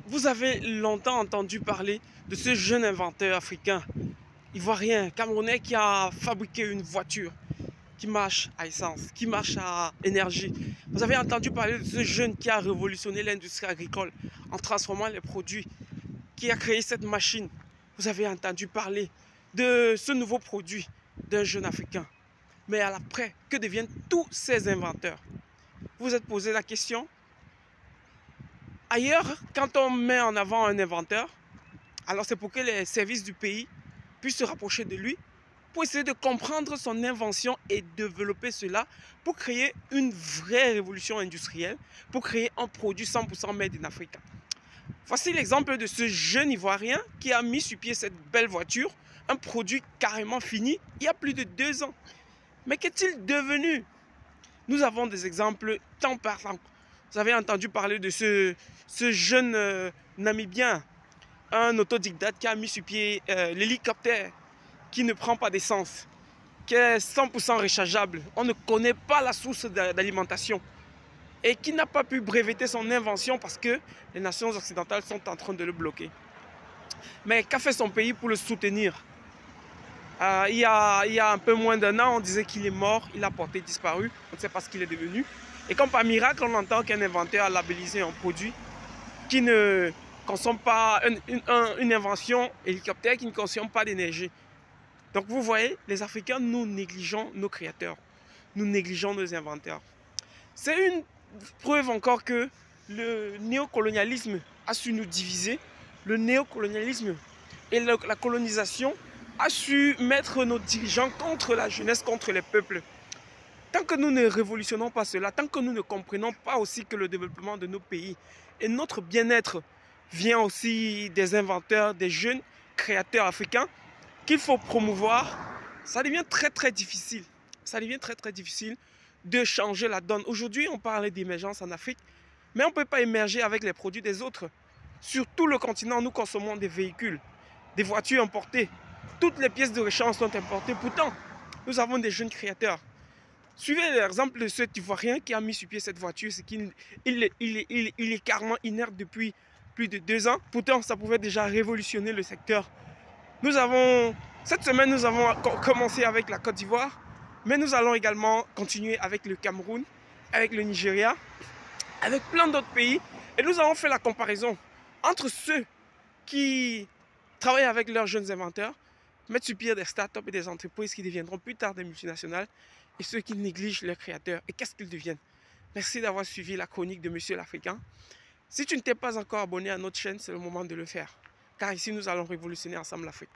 Vous avez longtemps entendu parler de ce jeune inventeur africain, ivoirien, camerounais qui a fabriqué une voiture qui marche à essence, qui marche à énergie. Vous avez entendu parler de ce jeune qui a révolutionné l'industrie agricole en transformant les produits, qui a créé cette machine. Vous avez entendu parler de ce nouveau produit d'un jeune africain. Mais après, que deviennent tous ces inventeurs? Vous vous êtes posé la question? Ailleurs, quand on met en avant un inventeur, alors c'est pour que les services du pays puissent se rapprocher de lui, pour essayer de comprendre son invention et développer cela pour créer une vraie révolution industrielle, pour créer un produit 100% made in Africa. Voici l'exemple de ce jeune Ivoirien qui a mis sur pied cette belle voiture, un produit carrément fini, il y a plus de 2 ans. Mais qu'est-il devenu? Nous avons des exemples tant parlants. Vous avez entendu parler de ce jeune Namibien, un autodidacte qui a mis sur pied l'hélicoptère qui ne prend pas d'essence, qui est 100% rechargeable. On ne connaît pas la source d'alimentation et qui n'a pas pu breveter son invention parce que les nations occidentales sont en train de le bloquer. Mais qu'a fait son pays pour le soutenir? Il y a un peu moins d'1 an, on disait qu'il est mort, il a porté disparu, on ne sait pas ce qu'il est devenu. Et comme par miracle, on entend qu'un inventeur a labellisé un produit qui ne consomme pas, une invention hélicoptère qui ne consomme pas d'énergie. Donc vous voyez, les Africains, nous négligeons nos créateurs, nous négligeons nos inventeurs. C'est une preuve encore que le néocolonialisme a su nous diviser, le néocolonialisme et la colonisation a su mettre nos dirigeants contre la jeunesse, contre les peuples. Tant que nous ne révolutionnons pas cela, tant que nous ne comprenons pas aussi que le développement de nos pays et notre bien-être vient aussi des inventeurs, des jeunes créateurs africains qu'il faut promouvoir, ça devient très difficile. Ça devient très difficile de changer la donne. Aujourd'hui, on parle d'émergence en Afrique, mais on ne peut pas émerger avec les produits des autres. Sur tout le continent, nous consommons des véhicules, des voitures importées. Toutes les pièces de rechange sont importées. Pourtant, nous avons des jeunes créateurs. Suivez l'exemple de cet Ivoirien qui a mis sur pied cette voiture. C'est qu'il est carrément inerte depuis plus de 2 ans. Pourtant, ça pouvait déjà révolutionner le secteur. Cette semaine, nous avons commencé avec la Côte d'Ivoire, mais nous allons également continuer avec le Cameroun, avec le Nigeria, avec plein d'autres pays. Et nous avons fait la comparaison entre ceux qui travaillent avec leurs jeunes inventeurs, mettent sur pied des startups et des entreprises qui deviendront plus tard des multinationales, et ceux qui négligent leurs créateurs. Et qu'est-ce qu'ils deviennent? Merci d'avoir suivi la chronique de Monsieur l'Africain. Si tu ne t'es pas encore abonné à notre chaîne, c'est le moment de le faire. Car ici, nous allons révolutionner ensemble l'Afrique.